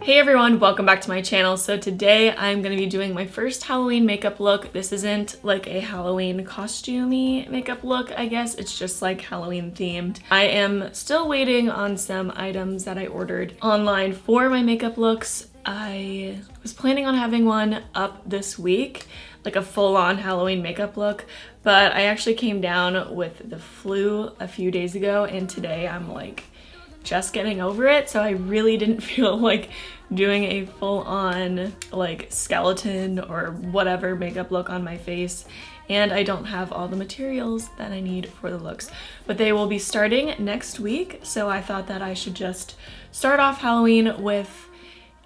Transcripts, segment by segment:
Hey everyone, welcome back to my channel. So today I'm going to be doing my first Halloween makeup look. This isn't like a Halloween costumey makeup look, I guess. It's just like Halloween themed. I am still waiting on some items that I ordered online for my makeup looks. I was planning on having one up this week, like a full-on Halloween makeup look, but I actually came down with the flu a few days ago, and today I'm like just getting over it, so I really didn't feel like doing a full-on like skeleton or whatever makeup look on my face, and I don't have all the materials that I need for the looks. But they will be starting next week, so I thought that I should just start off Halloween with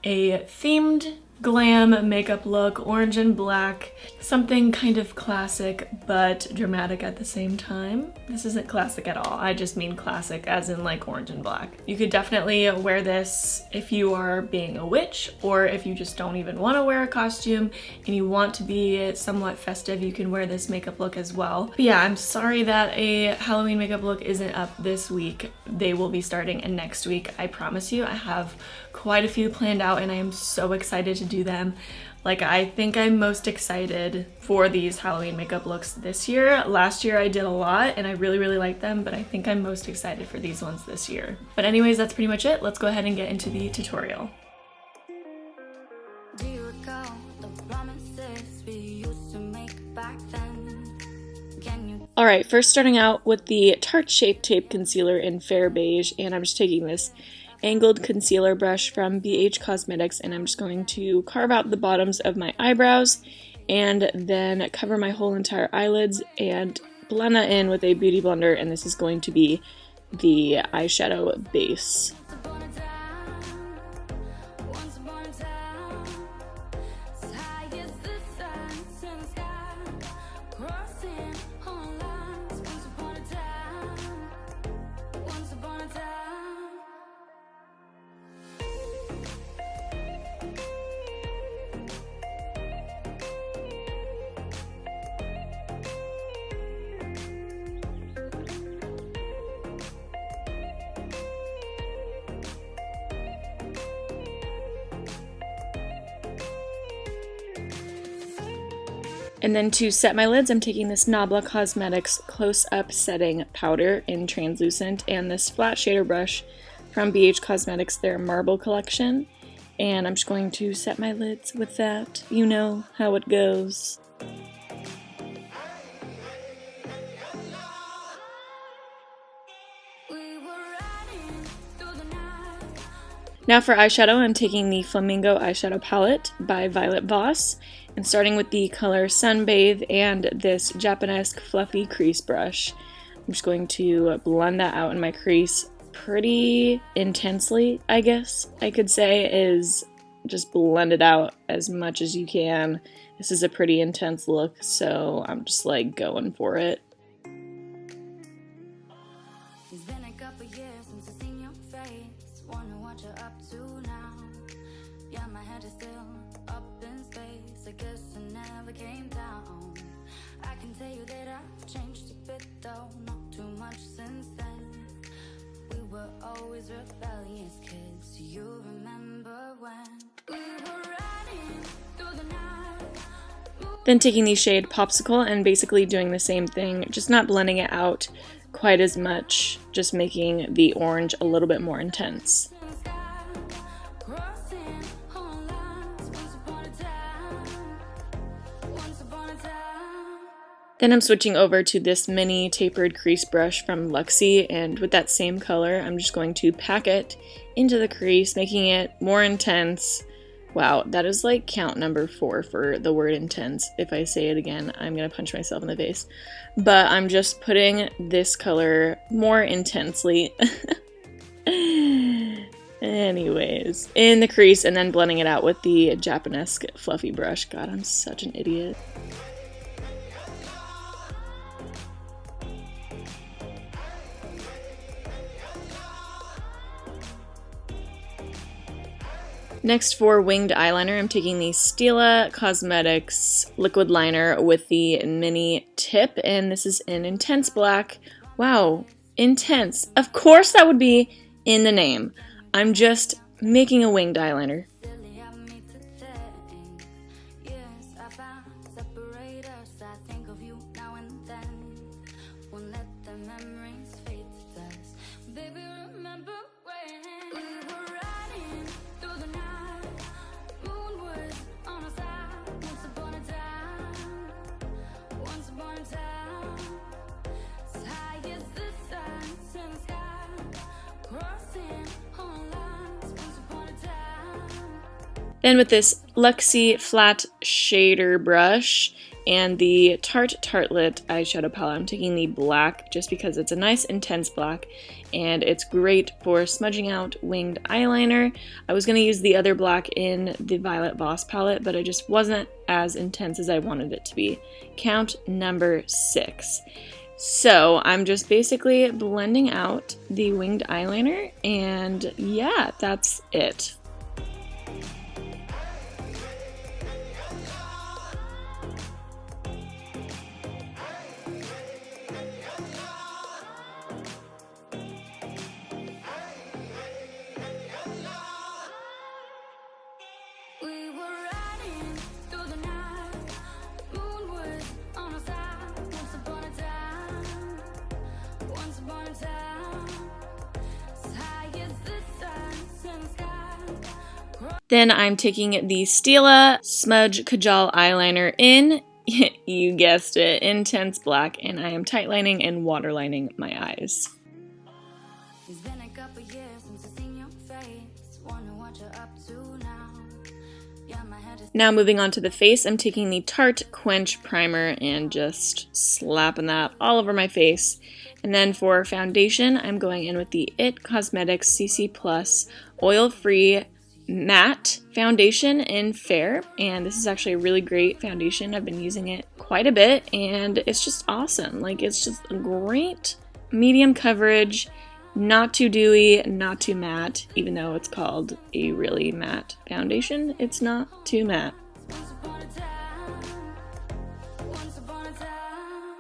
a themed glam makeup look, orange and black, something kind of classic but dramatic at the same time. This isn't classic at all, I just mean classic as in like orange and black. You could definitely wear this if you are being a witch, or if you just don't even want to wear a costume and you want to be somewhat festive, you can wear this makeup look as well. But yeah, I'm sorry that a Halloween makeup look isn't up this week. They will be starting next week, I promise you. I have quite a few planned out and I am so excited to do them. Like, I think I'm most excited for these Halloween makeup looks this year. Last year I did a lot and I really liked them, but I think I'm most excited for these ones this year. But anyways, that's pretty much it. Let's go ahead and get into the tutorial. Do you recall the promises we used to make back then? Can you? Alright, first starting out with the Tarte Shape Tape Concealer in Fair Beige, and I'm just taking this angled concealer brush from beige Cosmetics, and I'm just going to carve out the bottoms of my eyebrows and then cover my whole entire eyelids and blend that in with a beauty blender, and this is going to be the eyeshadow base. And then to set my lids, I'm taking this Nabla Cosmetics Close Up Setting Powder in Translucent and this flat shader brush from beige Cosmetics, their Marble collection. And I'm just going to set my lids with that. You know how it goes. Now for eyeshadow, I'm taking the Flamingo eyeshadow palette by Voss, and starting with the color Sunbathe and this Japanese fluffy crease brush. I'm just going to blend that out in my crease pretty intensely, I guess I could say, is just blend it out as much as you can. This is a pretty intense look, so I'm just like going for it. It's been a couple years since I've seen your face. Wonder what you're up to now. Yeah, my head is still up in space. I guess I never came down. I can tell you that I've changed a bit though, not too much since then. We were always rebellious kids. Do you remember when we were riding through the night? Then taking the shade Popsicle and basically doing the same thing, just not blending it out quite as much, just making the orange a little bit more intense. Then I'm switching over to this mini tapered crease brush from Luxie, and with that same color, I'm just going to pack it into the crease, making it more intense. Wow, that is like count number 4 for the word intense. If I say it again, I'm gonna punch myself in the face. But I'm just putting this color more intensely. Anyways, in the crease and then blending it out with the Japanese fluffy brush. God, I'm such an idiot. Next, for winged eyeliner, I'm taking the Stila Cosmetics liquid liner with the mini tip, and this is in intense black. Wow, intense. Of course that would be in the name. I'm just making a winged eyeliner. Silly of me to think. Yes, I found separate us. I think of you now and then. Won't let the memories fade to dust. Baby, remember when we were riding through the night? Moon was on our side. Once upon a time. Once upon a time. As high as the sun in the sky. Crossing on lines. Once upon a time. Then with this Luxie flat shader brush and the Tarte Tartelette eyeshadow palette, I'm taking the black just because it's a nice intense black and it's great for smudging out winged eyeliner. I was going to use the other black in the Violet Voss palette, but it just wasn't as intense as I wanted it to be. Count number 6. So I'm just basically blending out the winged eyeliner, and yeah, that's it. We were riding through the night. Moon was on our side. Once upon a time. Once upon a time. As high as the sun in the sky. Then I'm taking the Stila Smudge Kajal eyeliner in, you guessed it, intense black, and I am tightlining and waterlining my eyes. It's been a couple years since I've seen your face. Wonder what you're up to now. Yeah, my head is Now moving on to the face, I'm taking the Tarte Quench primer and just slapping that all over my face. And then for foundation, I'm going in with the It Cosmetics CC Plus Oil-Free Matte Foundation in Fair. And this is actually a really great foundation. I've been using it quite a bit and it's just awesome. Like, it's just a great medium coverage, not too dewy, not too matte. Even though it's called a really matte foundation, it's not too matte. once upon a time. Once upon a time.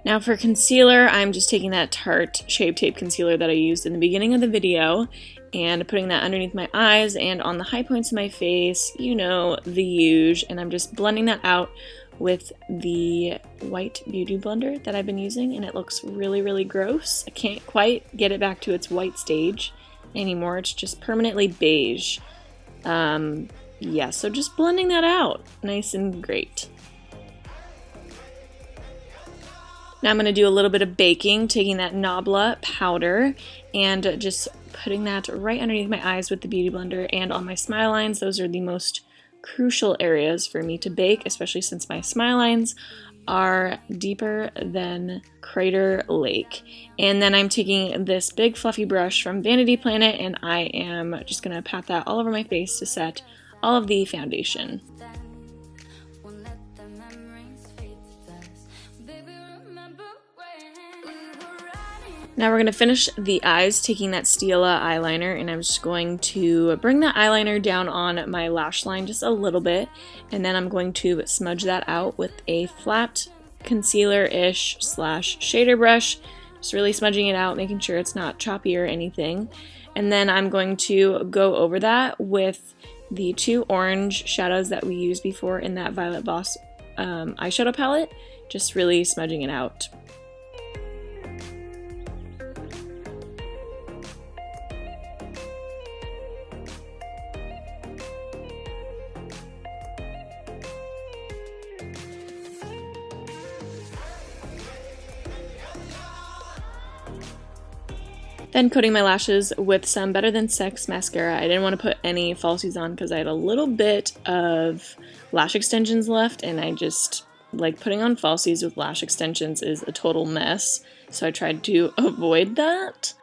Now for concealer, I'm just taking that Tarte Shape Tape concealer that I used in the beginning of the video and putting that underneath my eyes and on the high points of my face, you know, the huge, and I'm just blending that out with the white beauty blender that I've been using, and it looks really, really gross. I can't quite get it back to its white stage anymore. It's just permanently beige. Yeah, so just blending that out. Nice and great. Now I'm going to do a little bit of baking, taking that Nabla powder and just putting that right underneath my eyes with the beauty blender and on my smile lines. Those are the most crucial areas for me to bake, especially since my smile lines are deeper than Crater Lake. And then I'm taking this big fluffy brush from Vanity Planet and I am just going to pat that all over my face to set all of the foundation. Then won't let the memories fade to dust. Baby, remember when we were riding. Now we're going to finish the eyes, taking that Stila eyeliner, and I'm just going to bring that eyeliner down on my lash line just a little bit, and then I'm going to smudge that out with a flat concealer-ish / shader brush, just really smudging it out, making sure it's not choppy or anything. And then I'm going to go over that with the 2 orange shadows that we used before in that Violet Voss eyeshadow palette, just really smudging it out. Then coating my lashes with some Better Than Sex mascara. I didn't want to put any falsies on because I had a little bit of lash extensions left, and I just, like, putting on falsies with lash extensions is a total mess, so I tried to avoid that.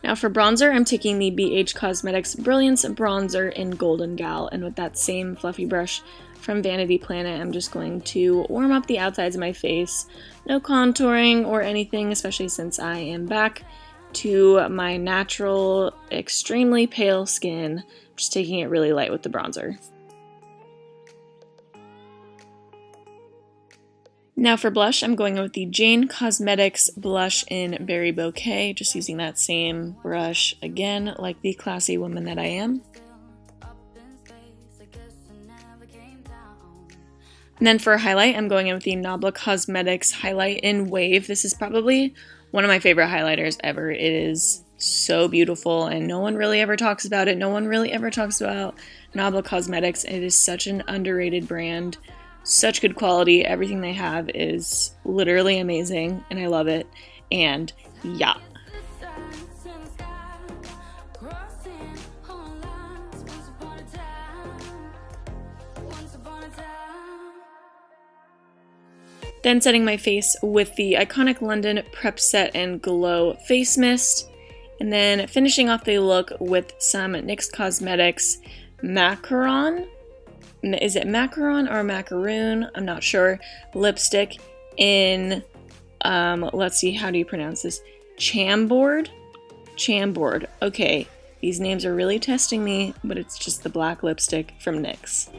Now for bronzer, I'm taking the BH Cosmetics Brilliance bronzer in Golden Gal, and with that same fluffy brush from Vanity Planet, I'm just going to warm up the outsides of my face. No contouring or anything, especially since I am back to my natural, extremely pale skin. Just taking it really light with the bronzer. Now for blush, I'm going with the Jane Cosmetics blush in Berry Bouquet, just using that same brush again, like the classy woman that I am. And then for a highlight, I'm going in with the Nabla Cosmetics highlight in Wave. This is probably one of my favorite highlighters ever. It is so beautiful and no one really ever talks about it. No one really ever talks about Nabla Cosmetics. It is such an underrated brand. Such good quality. Everything they have is literally amazing and I love it. And yeah. Then setting my face with the iconic London Prep Set and Glow Face Mist. And then finishing off the look with some NYX Cosmetics Macaron. Is it macaron or macaroon? I'm not sure. Lipstick in, let's see, how do you pronounce this? Chambord? Chambord. Okay, these names are really testing me, but it's just the black lipstick from NYX.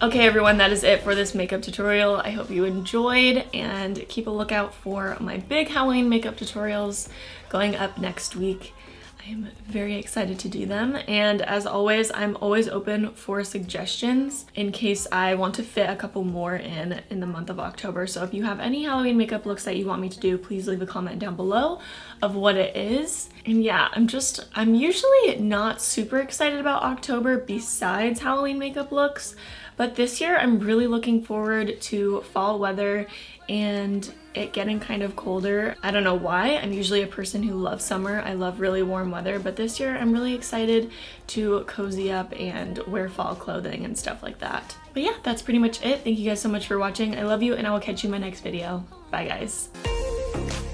Okay everyone, that is it for this makeup tutorial. I hope you enjoyed, and keep a lookout for my big Halloween makeup tutorials going up next week. I am very excited to do them, and as always, I'm always open for suggestions in case I want to fit a couple more in the month of October. So if you have any Halloween makeup looks that you want me to do, please leave a comment down below of what it is. And yeah, I'm usually not super excited about October besides Halloween makeup looks, but this year I'm really looking forward to fall weather and it getting kind of colder. I don't know why. I'm usually a person who loves summer. I love really warm weather, but this year I'm really excited to cozy up and wear fall clothing and stuff like that. But yeah, that's pretty much it. Thank you guys so much for watching. I love you, and I will catch you in my next video. Bye guys.